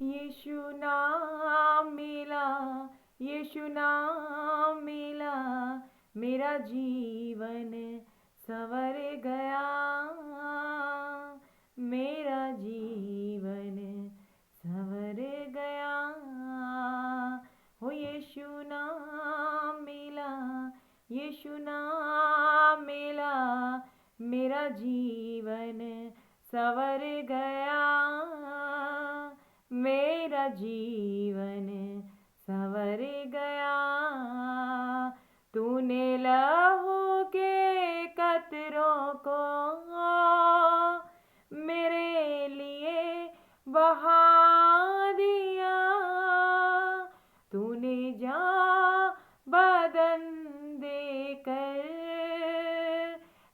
यीशु नाम मिला, यीशु नाम मिला, मेरा जीवन संवर गया, मेरा जीवन संवर गया। हो यीशु नाम मिला, यीशु नाम मिला, मेरा जीवन संवर गया, मेरा जीवन संवर गया। तूने लहू के कतरों को मेरे लिए बहा दिया, तूने जा बदन देकर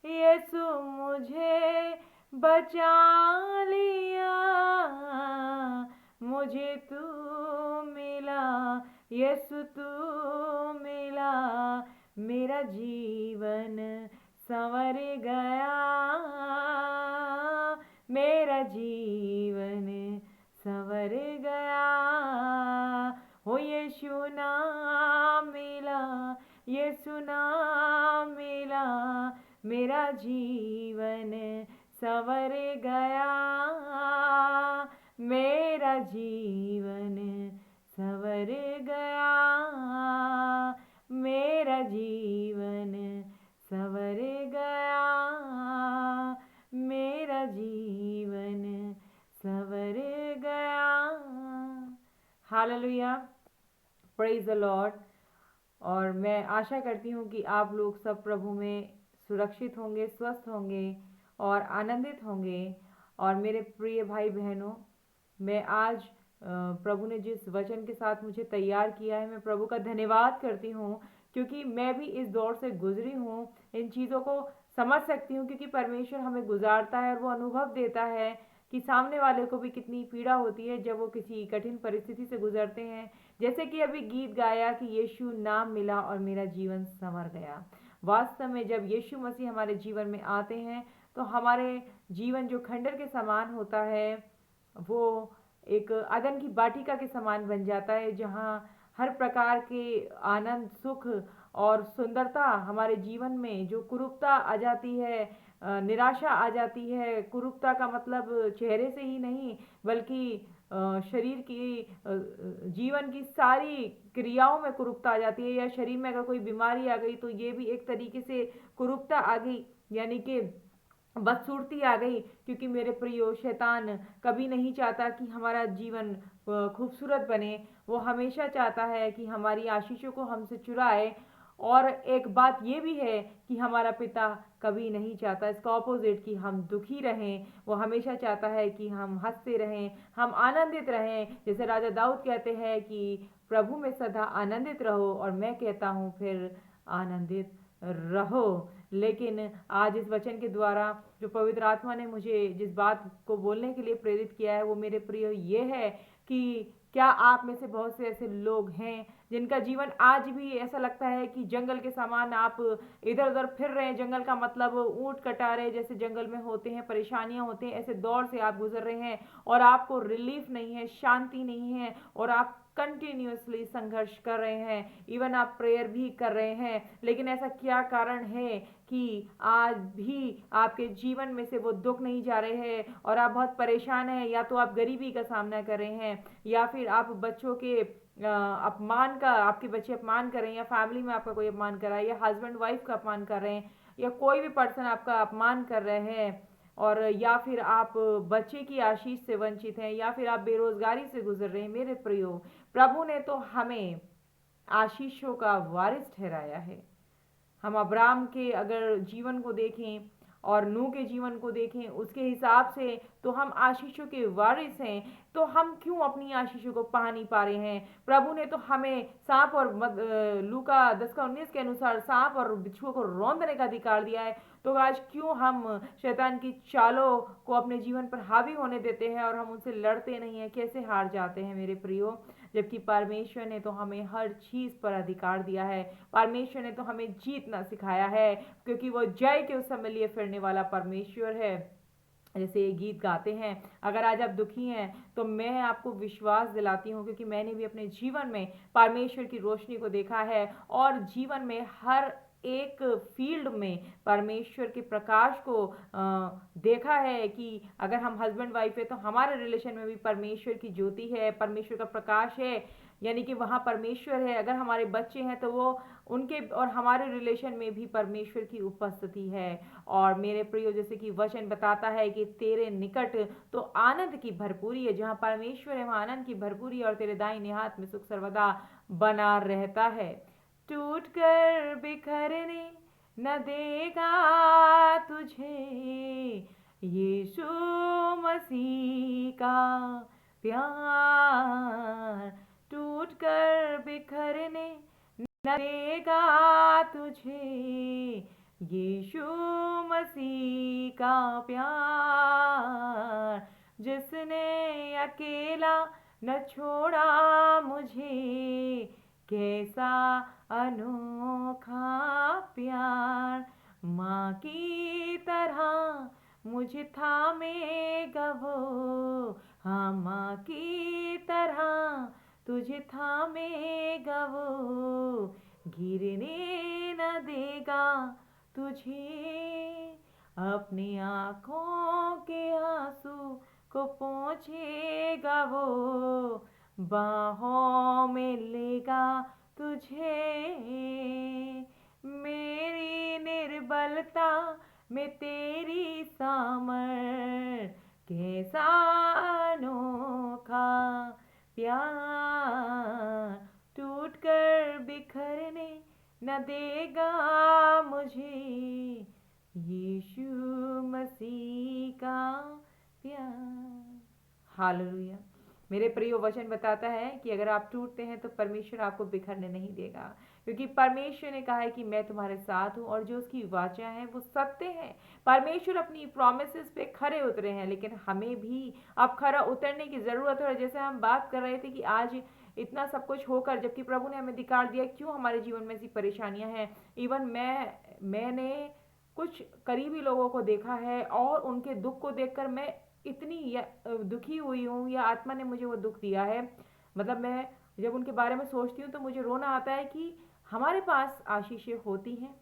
यीशु मुझे बचा लिया, मुझे तू मिला, यीशु तू मिला, मेरा जीवन संवर गया, मेरा जीवन संवर गया। हो यीशु नाम मिला, यीशु नाम मिला, मेरा जीवन संवर गया, मेरा जीवन संवर गया, मेरा जीवन संवर गया, मेरा जीवन संवर गया। Hallelujah, praise the Lord. और मैं आशा करती हूँ कि आप लोग सब प्रभु में सुरक्षित होंगे, स्वस्थ होंगे और आनंदित होंगे। और मेरे प्रिय भाई बहनों, मैं आज प्रभु ने जिस वचन के साथ मुझे तैयार किया है, मैं प्रभु का धन्यवाद करती हूँ, क्योंकि मैं भी इस दौर से गुजरी हूँ। इन चीज़ों को समझ सकती हूँ, क्योंकि परमेश्वर हमें गुजारता है और वो अनुभव देता है कि सामने वाले को भी कितनी पीड़ा होती है जब वो किसी कठिन परिस्थिति से गुजरते हैं। जैसे कि अभी गीत गाया कि यीशु नाम मिला और मेरा जीवन संवर गया। वास्तव में जब यीशु मसीह हमारे जीवन में आते हैं तो हमारे जीवन जो खंडर के समान होता है वो एक अदन की बाटिका के समान बन जाता है, जहाँ हर प्रकार के आनंद, सुख और सुंदरता हमारे जीवन में, जो कुरूपता आ जाती है, निराशा आ जाती है। कुरूपता का मतलब चेहरे से ही नहीं, बल्कि शरीर की, जीवन की सारी क्रियाओं में कुरूपता आ जाती है। या शरीर में अगर कोई बीमारी आ गई तो ये भी एक तरीके से कुरूपता आ गई, यानी कि बदसूरती आ गई। क्योंकि मेरे प्रियो, शैतान कभी नहीं चाहता कि हमारा जीवन खूबसूरत बने। वो हमेशा चाहता है कि हमारी आशीषों को हमसे चुराए। और एक बात ये भी है कि हमारा पिता कभी नहीं चाहता इसका ऑपोजिट, कि हम दुखी रहें। वो हमेशा चाहता है कि हम हंसते रहें, हम आनंदित रहें। जैसे राजा दाऊद कहते हैं कि प्रभु में सदा आनंदित रहो, और मैं कहता हूँ फिर आनंदित रहो। लेकिन आज इस वचन के द्वारा जो पवित्र आत्मा ने मुझे जिस बात को बोलने के लिए प्रेरित किया है, वो मेरे प्रिय ये है कि क्या आप में से बहुत से ऐसे लोग हैं जिनका जीवन आज भी ऐसा लगता है कि जंगल के समान आप इधर उधर फिर रहे हैं। जंगल का मतलब ऊंट कटारे जैसे जंगल में होते हैं, परेशानियां होते हैं, ऐसे दौर से आप गुजर रहे हैं और आपको रिलीफ नहीं है, शांति नहीं है, और आप कंटिन्यूसली संघर्ष कर रहे हैं। इवन आप प्रेयर भी कर रहे हैं, लेकिन ऐसा क्या कारण है कि आज भी आपके जीवन में से वो दुख नहीं जा रहे हैं और आप बहुत परेशान हैं? या तो आप गरीबी का सामना कर रहे हैं, या फिर आप बच्चों के अपमान का, आपके बच्चे अपमान कर रहे हैं, या फैमिली में आपका कोई अपमान कर रहा है, या हस्बैंड वाइफ का अपमान कर रहे हैं, या कोई भी पर्सन आपका अपमान कर रहे हैं, और या फिर आप बच्चे की आशीष से वंचित हैं, या फिर आप बेरोजगारी से गुजर रहे हैं। मेरे प्रियो, प्रभु ने तो हमें आशीषों का वारिस ठहराया है। हम अब्राम के अगर जीवन को देखें और नूह के जीवन को देखें, उसके हिसाब से तो हम आशीषों के वारिस हैं। तो हम क्यों अपनी आशीषों को पा नहीं पा रहे हैं? प्रभु ने तो हमें सांप और लूका 10:19 के अनुसार सांप और बिच्छुओं को रौंदने का अधिकार दिया है। तो आज क्यों हम शैतान की चालों को अपने जीवन पर हावी होने देते हैं और हम उनसे लड़ते नहीं हैं? कैसे हार जाते हैं मेरे प्रियो? जबकि परमेश्वर ने तो हमें हर चीज़ पर अधिकार दिया है। परमेश्वर ने तो हमें जीतना सिखाया है, क्योंकि वो जय के उस समय लिए फिरने वाला परमेश्वर है। जैसे ये गीत गाते हैं। अगर आज आप दुखी हैं तो मैं आपको विश्वास दिलाती हूँ, क्योंकि मैंने भी अपने जीवन में परमेश्वर की रोशनी को देखा है, और जीवन में हर एक फील्ड में परमेश्वर के प्रकाश को देखा है कि अगर हम हस्बैंड वाइफ है तो हमारे रिलेशन में भी परमेश्वर की ज्योति है, परमेश्वर का प्रकाश है, यानी कि वहाँ परमेश्वर है। अगर हमारे बच्चे हैं तो वो उनके और हमारे रिलेशन में भी परमेश्वर की उपस्थिति है। और मेरे प्रियो, जैसे कि वचन बताता है कि तेरे निकट तो आनंद की भरपूरी है, जहाँ परमेश्वर है वहाँ आनंद की भरपूरी है, और तेरे दाहिने हाथ में सुख सर्वदा बना रहता है। टूट कर बिखरने न देगा तुझे यीशु मसीह का प्यार, टूट कर बिखरने न देगा तुझे यीशु मसीह का प्यार, जिसने अकेला न छोड़ा मुझे, कैसा अनोखा प्यार, माँ की तरह मुझे थामेगा वो, हाँ माँ की तरह तुझे थामेगा वो, गिरने न देगा तुझे, अपनी आँखों के आंसू को पोंछेगा वो, बाहों में लेगा तुझे, मेरी निर्बलता में तेरी सामर्थ, कैसा अनोखा प्यार, टूट कर बिखरने न देगा मुझे यीशु मसीह का प्यार। हालेलुया। मेरे प्रियो, वचन बताता है कि अगर आप टूटते हैं तो परमेश्वर आपको बिखरने नहीं देगा, क्योंकि परमेश्वर ने कहा है कि मैं तुम्हारे साथ हूँ, और जो उसकी वाचा है वो सत्य है। परमेश्वर अपनी प्रोमिसेस पे खरे उतरे हैं, लेकिन हमें भी अब खरा उतरने की ज़रूरत है। और जैसे हम बात कर रहे थे कि आज इतना सब कुछ होकर, जबकि प्रभु ने हमें दिखा दिया क्यों हमारे जीवन में ऐसी परेशानियां हैं। इवन मैंने कुछ करीबी लोगों को देखा है, और उनके दुख को देखकर मैं इतनी दुखी हुई हूँ, या आत्मा ने मुझे वो दुख दिया है। मतलब मैं जब उनके बारे में सोचती हूँ तो मुझे रोना आता है कि हमारे पास आशीषें होती हैं,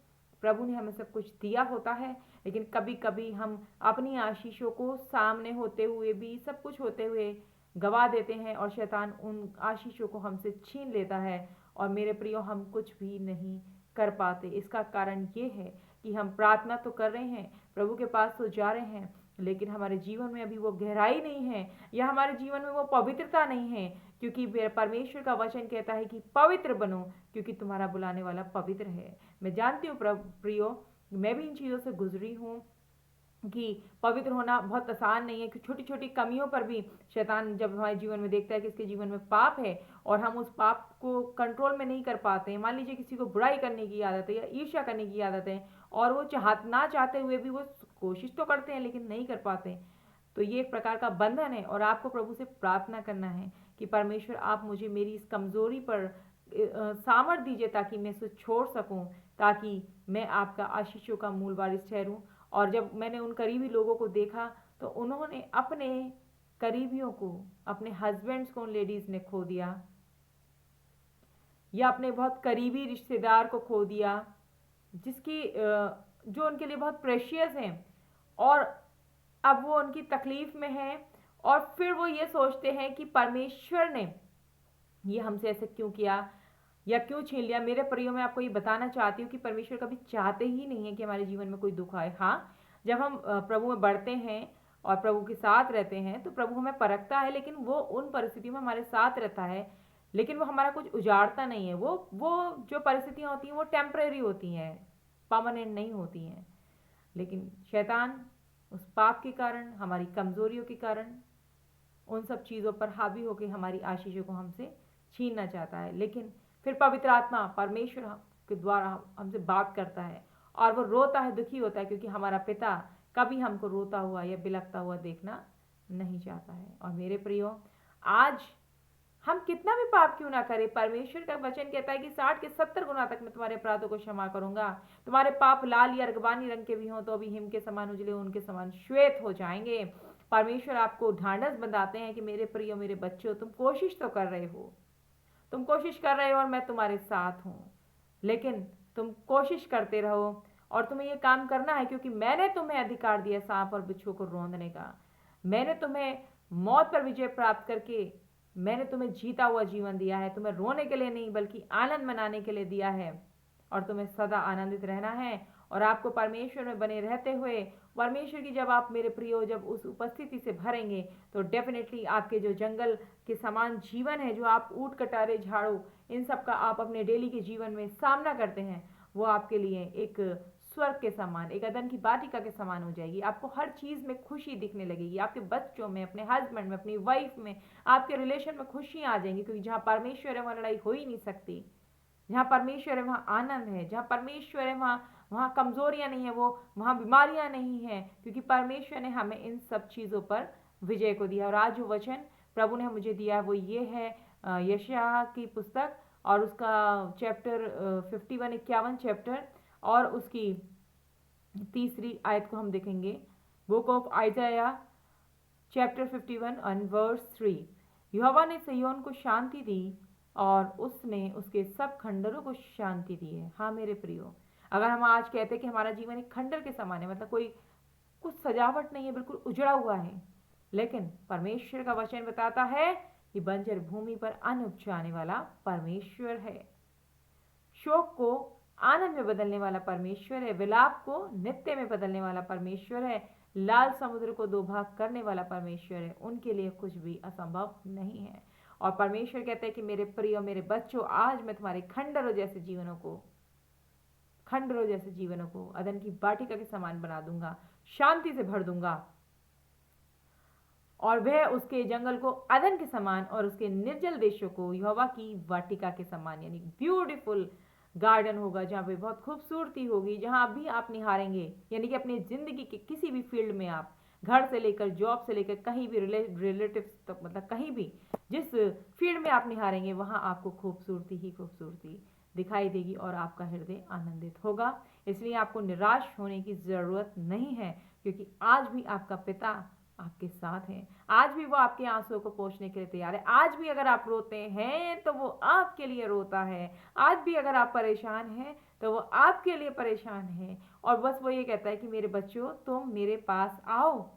प्रभु ने हमें सब कुछ दिया होता है, लेकिन कभी कभी हम अपनी आशीषों को सामने होते हुए भी, सब कुछ होते हुए गवा देते हैं, और शैतान उन आशीषों को हमसे छीन लेता है। और मेरे प्रियो, हम कुछ भी नहीं कर पाते। इसका कारण ये है कि हम प्रार्थना तो कर रहे हैं, प्रभु के पास तो जा रहे हैं, लेकिन हमारे जीवन में अभी वो गहराई नहीं है, या हमारे जीवन में वो पवित्रता नहीं है, क्योंकि परमेश्वर का वचन कहता है कि पवित्र बनो, क्योंकि तुम्हारा बुलाने वाला पवित्र है। मैं जानती हूँ प्रियो, मैं भी इन चीज़ों से गुजरी हूँ कि पवित्र होना बहुत आसान नहीं है, कि छोटी छोटी कमियों पर भी शैतान जब हमारे जीवन में देखता है कि इसके जीवन में पाप है, और हम उस पाप को कंट्रोल में नहीं कर पाते हैं। मान लीजिए किसी को बुराई करने की आदत है, या ईर्ष्या करने की आदत है, और वो ना चाहते हुए भी वो कोशिश तो करते हैं लेकिन नहीं कर पाते, तो ये एक प्रकार का बंधन है। और आपको प्रभु से प्रार्थना करना है कि परमेश्वर, आप मुझे मेरी इस कमज़ोरी पर सामर्थ दीजिए, ताकि मैं इसे छोड़ सकूं, ताकि मैं आपका आशीषों का मूल वारिस ठहरूं। और जब मैंने उन करीबी लोगों को देखा तो उन्होंने अपने करीबियों को, अपने हस्बैंड्स को उन लेडीज़ ने खो दिया, या अपने बहुत करीबी रिश्तेदार को खो दिया, जिसकी जो उनके लिए बहुत प्रेशियस हैं, और अब वो उनकी तकलीफ़ में हैं, और फिर वो ये सोचते हैं कि परमेश्वर ने ये हमसे ऐसे क्यों किया, या क्यों छीन लिया। मेरे प्रियो, मैं आपको ये बताना चाहती हूँ कि परमेश्वर कभी चाहते ही नहीं है कि हमारे जीवन में कोई दुख आए। हाँ, जब हम प्रभु में बढ़ते हैं और प्रभु के साथ रहते हैं तो प्रभु हमें परखता है, लेकिन वो उन परिस्थितियों में हमारे साथ रहता है, लेकिन वो हमारा कुछ उजाड़ता नहीं है। वो जो परिस्थितियाँ होती हैं वो टेम्परेरी होती हैं, परमानेंट नहीं होती हैं। लेकिन शैतान उस पाप के कारण, हमारी कमज़ोरियों के कारण, उन सब चीज़ों पर हावी होकर हमारी आशीषों को हमसे छीनना चाहता है। लेकिन फिर पवित्र आत्मा परमेश्वर के द्वारा हमसे बात करता है, और वो रोता है, दुखी होता है, क्योंकि हमारा पिता कभी हमको रोता हुआ या बिलखता हुआ देखना नहीं चाहता है। और मेरे प्रियो, आज हम कितना भी पाप क्यों ना करें, परमेश्वर का वचन कहता है कि 60 के 70 गुना तक मैं तुम्हारे अपराधों को क्षमा करूंगा। तुम्हारे पाप लाल या रगबानी रंग के भी हों तो अभी हिम के समान उजले, उनके समान श्वेत हो जाएंगे। परमेश्वर आपको ढांढस बंधाते हैं कि मेरे प्रिय मेरे बच्चों, तुम कोशिश तो कर रहे हो, तुम कोशिश कर रहे हो और मैं तुम्हारे साथ हूँ, लेकिन तुम कोशिश करते रहो और तुम्हें ये काम करना है, क्योंकि मैंने तुम्हें अधिकार दिया सांप और बिच्छू को रौंदने का। मैंने तुम्हें मौत पर विजय प्राप्त करके मैंने तुम्हें जीता हुआ जीवन दिया है। तुम्हें रोने के लिए नहीं बल्कि आनंद मनाने के लिए दिया है, और तुम्हें सदा आनंदित रहना है। और आपको परमेश्वर में बने रहते हुए, परमेश्वर की जब आप मेरे प्रियो जब उस उपस्थिति से भरेंगे तो डेफिनेटली आपके जो जंगल के समान जीवन है, जो आप ऊंट कटारे झाड़ू इन सब का आप अपने डेली के जीवन में सामना करते हैं, वो आपके लिए एक स्वर्ग के समान, एक अदन की वाटिका के समान हो जाएगी। आपको हर चीज़ में खुशी दिखने लगेगी, आपके बच्चों में, अपने हस्बैंड में, अपनी वाइफ में, आपके रिलेशन में खुशियाँ आ जाएंगी, क्योंकि जहाँ परमेश्वर है वहाँ लड़ाई हो ही नहीं सकती। जहाँ परमेश्वर है वहाँ आनंद है, जहाँ परमेश्वर है वहाँ वहाँ कमजोरियाँ नहीं है, वो वहाँ बीमारियाँ नहीं है, क्योंकि परमेश्वर ने हमें इन सब चीज़ों पर विजय को दिया। और आज जो वचन प्रभु ने मुझे दिया वो ये है, यशायाह की पुस्तक और उसका चैप्टर 51, 51 चैप्टर और उसकी तीसरी आयत को हम देखेंगे। Book of Isaiah chapter 51 and verse 3। यहोवा ने सिय्योन को शांति दी और उसने उसके सब खंडरों को शांति दी है। हाँ मेरे प्रियो, अगर हम आज कहते हैं कि हमारा जीवन एक खंडर के समान है, मतलब कोई कुछ सजावट नहीं है, बिल्कुल उजड़ा हुआ है, लेकिन परमेश्वर का वचन बताता है कि बंजर भूमि पर अन्न उपजाने वाला परमेश्वर है, शोक को आनंद में बदलने वाला परमेश्वर है, विलाप को नित्य में बदलने वाला परमेश्वर है, लाल समुद्र को दो भाग करने वाला परमेश्वर है। उनके लिए कुछ भी असंभव नहीं है। और परमेश्वर कहते हैं कि मेरे प्रिय मेरे बच्चों, आज मैं तुम्हारे खंडरों जैसे जीवनों को अदन की वाटिका के समान बना दूंगा, शांति से भर दूंगा, और वह उसके जंगल को अदन के समान और उसके निर्जल देशों को यहोवा की वाटिका के समान, यानी ब्यूटीफुल गार्डन होगा, जहाँ पे बहुत खूबसूरती होगी, जहाँ भी आप निहारेंगे, यानी कि अपनी ज़िंदगी के किसी भी फील्ड में आप, घर से लेकर जॉब से लेकर कहीं भी रिलेटिव्स तक, मतलब कहीं भी जिस फील्ड में आप निहारेंगे वहाँ आपको खूबसूरती ही खूबसूरती दिखाई देगी और आपका हृदय आनंदित होगा। इसलिए आपको निराश होने की ज़रूरत नहीं है, क्योंकि आज भी आपका पिता आपके साथ हैं। आज भी वो आपके आंसुओं को पोंछने के लिए तैयार है। आज भी अगर आप रोते हैं तो वो आपके लिए रोता है। आज भी अगर आप परेशान हैं तो वो आपके लिए परेशान है। और बस वो ये कहता है कि मेरे बच्चों, तुम मेरे पास आओ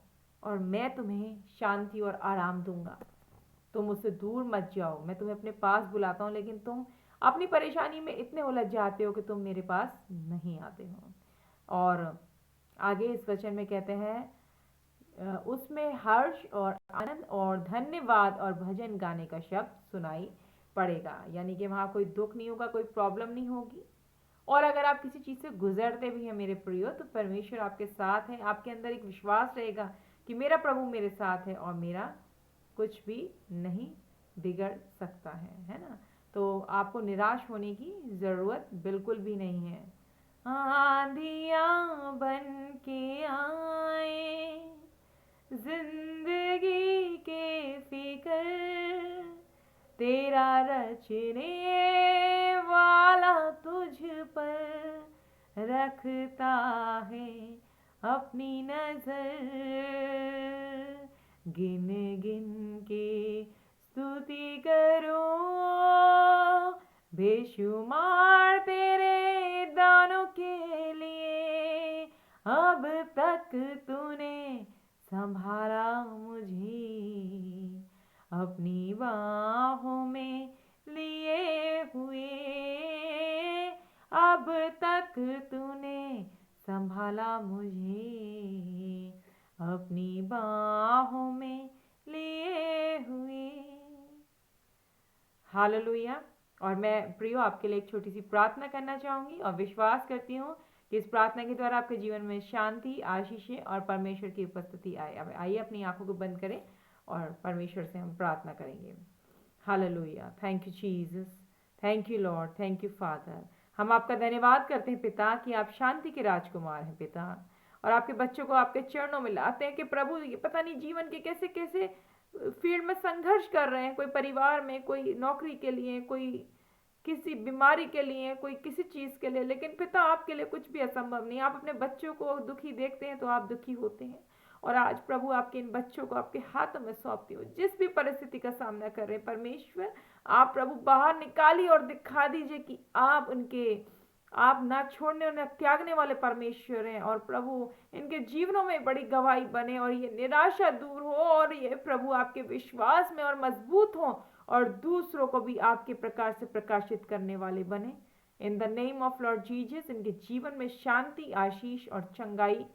और मैं तुम्हें शांति और आराम दूंगा। तुम मुझसे दूर मत जाओ, मैं तुम्हें अपने पास बुलाता हूँ, लेकिन तुम अपनी परेशानी में इतने उलझ जाते हो कि तुम मेरे पास नहीं आते हो। और आगे इस वचन में कहते हैं, उसमें हर्ष और आनंद और धन्यवाद और भजन गाने का शब्द सुनाई पड़ेगा, यानी कि वहाँ कोई दुख नहीं होगा, कोई प्रॉब्लम नहीं होगी। और अगर आप किसी चीज़ से गुजरते भी हैं मेरे प्रियो, तो परमेश्वर आपके साथ है। आपके अंदर एक विश्वास रहेगा कि मेरा प्रभु मेरे साथ है और मेरा कुछ भी नहीं बिगड़ सकता है ना। तो आपको निराश होने की ज़रूरत बिल्कुल भी नहीं है। आंधियाँ बन के आए जिंदगी के फिकर, तेरा रचने वाला तुझ पर रखता है अपनी नजर। गिन गिन के स्तुति करो बेशुमार तेरे दानों के लिए, अब तक तूने संभाला मुझे अपनी बाहों में लिए हुए, अब तक तूने संभाला मुझे अपनी बाहों में लिए हुए। हालेलुया। और मैं प्रियो आपके लिए एक छोटी सी प्रार्थना करना चाहूँगी और विश्वास करती हूँ कि इस प्रार्थना के द्वारा आपके जीवन में शांति, आशीषें और परमेश्वर की उपस्थिति आए। अब आइए अपनी आंखों को बंद करें और परमेश्वर से हम प्रार्थना करेंगे। Hallelujah. Thank you Jesus, thank you Lord, thank you father. हम आपका धन्यवाद करते हैं पिता कि आप शांति के राजकुमार हैं पिता, और आपके बच्चों को आपके चरणों में लाते हैं कि प्रभु ये पता नहीं जीवन के कैसे कैसे फील्ड में संघर्ष कर रहे हैं, कोई परिवार में, कोई नौकरी के लिए, कोई किसी बीमारी के लिए, कोई किसी चीज़ के लिए, लेकिन पिता आपके लिए कुछ भी असंभव नहीं। आप अपने बच्चों को दुखी देखते हैं तो आप दुखी होते हैं। और आज प्रभु आपके इन बच्चों को आपके हाथों में सौंपती हूँ, जिस भी परिस्थिति का सामना कर रहे हैं परमेश्वर, आप प्रभु बाहर निकालिए और दिखा दीजिए कि आप ना छोड़ने और ना त्यागने वाले परमेश्वर हैं। और प्रभु इनके जीवनों में बड़ी गवाही बने और ये निराशा दूर हो और ये प्रभु आपके विश्वास में और मजबूत हो और दूसरों को भी आपके प्रकार से प्रकाशित करने वाले बने। In the name of Lord Jesus इनके जीवन में शांति, आशीष और चंगाई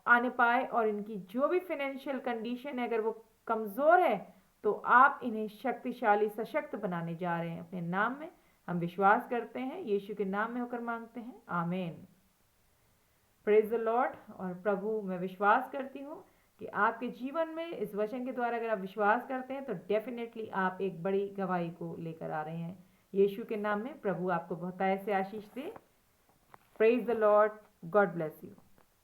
आने पाए। और इनकी जो भी फाइनेंशियल कंडीशन है, अगर वो कमज़ोर है, तो आप इन्हें शक्तिशाली, सशक्त बनाने जा रहे हैं। अपने नाम में हम विश्वास करते हैं, यीशु के नाम में होकर मांगते हैं, आमीन। Praise the Lord. और प्रभु, मैं विश्वास करती हूँ कि आपके जीवन में इस वचन के द्वारा अगर आप विश्वास करते हैं तो डेफिनेटली आप एक बड़ी गवाही को लेकर आ रहे हैं। यीशु के नाम में प्रभु आपको बहुत ऐसे आशीष दे। Praise the Lord. God bless you.